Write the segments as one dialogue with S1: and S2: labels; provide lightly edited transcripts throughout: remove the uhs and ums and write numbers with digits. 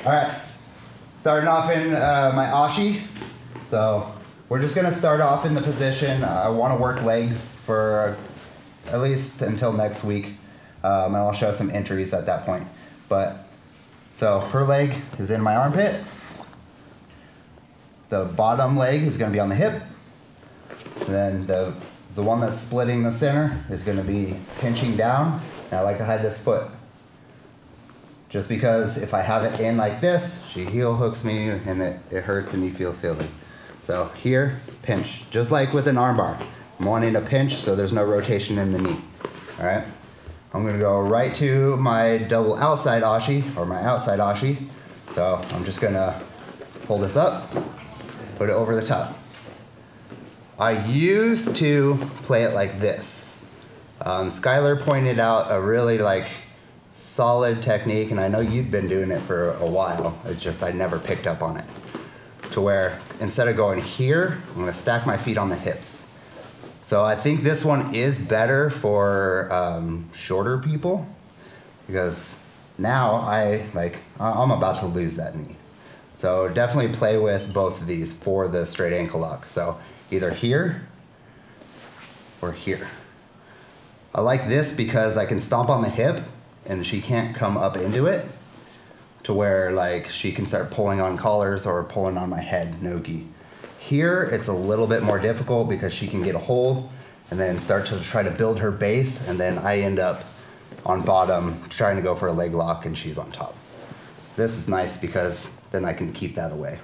S1: All right, starting off in my Ashi. So we're just gonna start off in the position. I wanna work legs for at least until next week. And I'll show some entries at that point. But, so her leg is in my armpit. The bottom leg is gonna be on the hip. And then the one that's splitting the center is gonna be pinching down. And I like to hide this foot. Just because if I have it in like this, she heel hooks me and it hurts and you feel silly. So here, pinch, just like with an arm bar. I'm wanting to pinch so there's no rotation in the knee, all right? I'm gonna go right to my double outside Ashi, or my outside Ashi. So I'm just gonna pull this up, put it over the top. I used to play it like this. Skylar pointed out a really solid technique, and I know you'd been doing it for a while. It's just I never picked up on it. To where instead of going here, I'm gonna stack my feet on the hips. So I think this one is better for shorter people, because now I'm about to lose that knee. So definitely play with both of these for the straight ankle lock. So either here or here. I like this because I can stomp on the hip and she can't come up into it to where she can start pulling on collars or pulling on my head, no gi. Here, it's a little bit more difficult because she can get a hold and then start to try to build her base, and then I end up on bottom trying to go for a leg lock and she's on top. This is nice because then I can keep that away.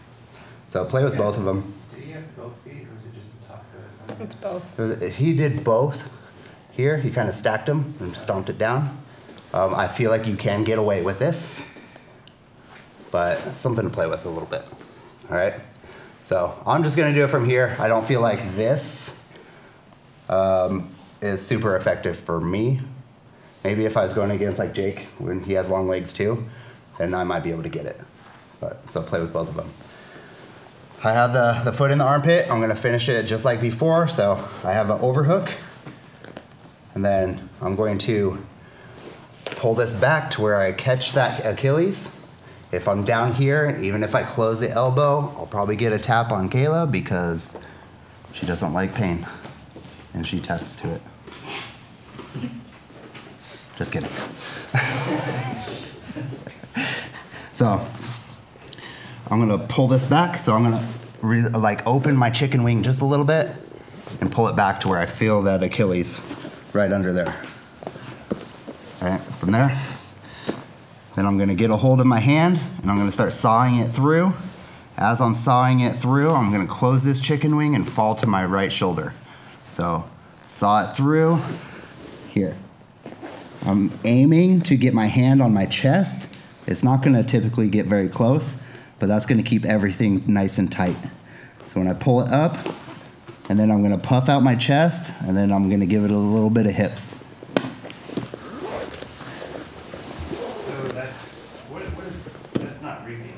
S1: So play with both of them.
S2: Do you have both feet or is it just the top foot?
S3: It's both.
S1: He did both. Here, he kind of stacked them and stomped it down. I feel like you can get away with this, but something to play with a little bit, all right? So I'm just gonna do it from here. I don't feel like this is super effective for me. Maybe if I was going against Jake, when he has long legs too, then I might be able to get it. So play with both of them. I have the foot in the armpit. I'm gonna finish it just like before. So I have an overhook, and then I'm going to pull this back to where I catch that Achilles. If I'm down here, even if I close the elbow, I'll probably get a tap on Kayla because she doesn't like pain and she taps to it. Just kidding. So I'm gonna pull this back. So I'm gonna open my chicken wing just a little bit and pull it back to where I feel that Achilles right under there. All right, from there, then I'm gonna get a hold of my hand and I'm gonna start sawing it through. As I'm sawing it through, I'm gonna close this chicken wing and fall to my right shoulder. So saw it through, here. I'm aiming to get my hand on my chest. It's not gonna typically get very close, but that's gonna keep everything nice and tight. So when I pull it up, and then I'm gonna puff out my chest, and then I'm gonna give it a little bit of hips.
S2: That's not reaping.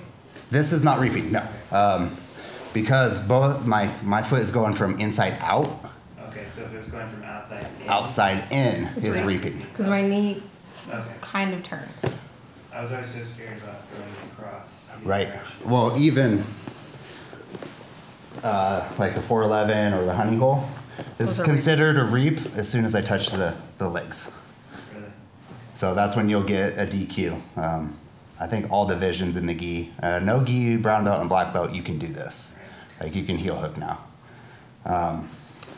S1: This is not reaping, no. Because both my foot is going from inside out.
S2: Okay, so if it was going from outside in.
S1: Outside in is reaping.
S3: Because my knee
S2: Okay.
S3: kind of turns.
S2: I was always so scared about going across.
S1: Right. Well, even like the 411 or the honey hole, this is considered a reap as soon as I touch the legs.
S2: Really?
S1: So that's when you'll get a DQ. I think all divisions in the gi, no gi, brown belt, and black belt, you can do this. Like you can heel hook now.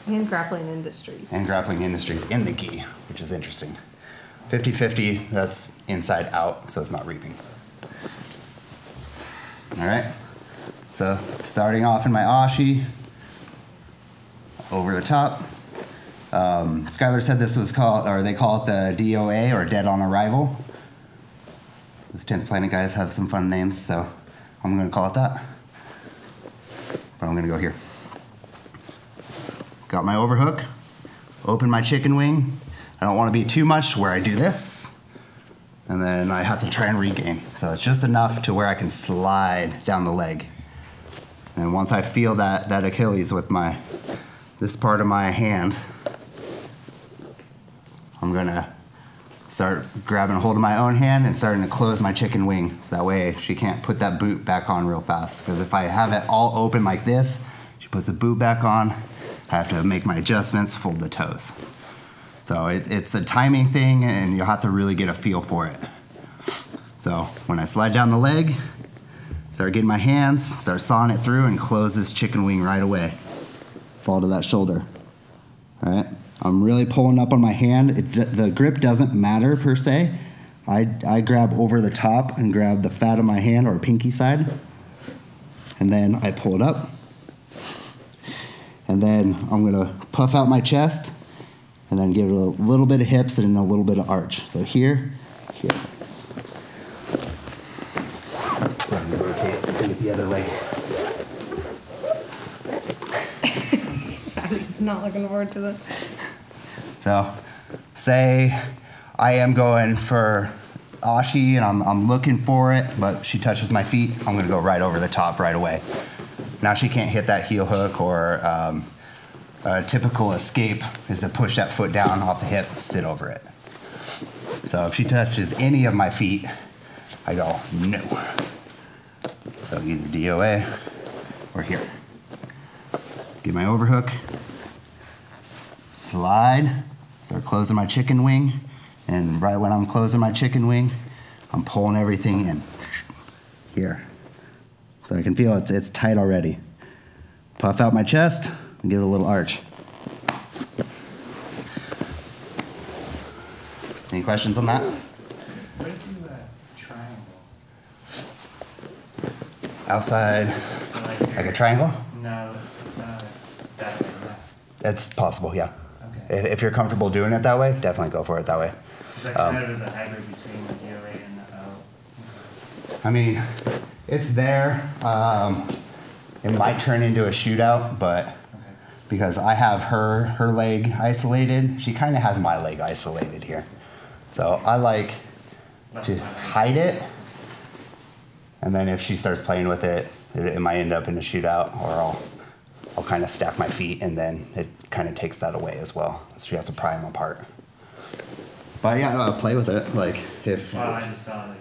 S3: And grappling industries.
S1: And grappling industries in the gi, which is interesting. 50-50, that's inside out, so it's not reaping. All right, so starting off in my Ashi, over the top. Skylar said this was called, or they call it the DOA, or Dead on Arrival. Those 10th Planet guys have some fun names, so I'm gonna call it that. But I'm gonna go here. Got my overhook, open my chicken wing. I don't want to be too much where I do this, and then I have to try and regain. So it's just enough to where I can slide down the leg. And once I feel that Achilles with this part of my hand, I'm gonna start grabbing a hold of my own hand and starting to close my chicken wing. So that way she can't put that boot back on real fast. Because if I have it all open like this, she puts the boot back on, I have to make my adjustments, fold the toes. So it's a timing thing and you'll have to really get a feel for it. So when I slide down the leg, start getting my hands, start sawing it through and close this chicken wing right away. Fall to that shoulder. All right, I'm really pulling up on my hand. The grip doesn't matter per se. I grab over the top and grab the fat of my hand or pinky side. And then I pull it up. And then I'm gonna puff out my chest and then give it a little bit of hips and a little bit of arch. So here, here. Go ahead and rotate so you can get the other leg.
S3: Abby's not looking forward to this.
S1: So, say I am going for Ashi and I'm looking for it, but she touches my feet, I'm gonna go right over the top right away. Now she can't hit that heel hook, or a typical escape is to push that foot down off the hip, sit over it. So if she touches any of my feet, I go, no. So either DOA or here. Get my overhook, slide, start closing my chicken wing, and right when I'm closing my chicken wing, I'm pulling everything in here. So I can feel it's tight already. Puff out my chest and give it a little arch. Any questions on that?
S2: What if you triangle?
S1: Outside,
S2: So
S1: like a triangle?
S2: No, that way, yeah.
S1: It's possible, yeah.
S2: Okay.
S1: If you're comfortable doing it that way, definitely go for it that way.
S2: So that kind of is a hybrid between the DOA and the O.
S1: I mean, it's there. It might turn into a shootout, but
S2: Okay.
S1: because I have her leg isolated, she kind of has my leg isolated here. So I like to hide it, and then if she starts playing with it, it might end up in a shootout, or I'll kind of stack my feet, and then it kind of takes that away as well. So she has to pry them apart. But yeah, play with it. Like if.
S2: Well, I just saw like.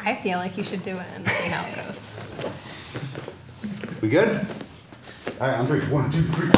S3: I feel like you should do it and see how it goes.
S1: We good? All right, I'm 3. 1, 2, 3.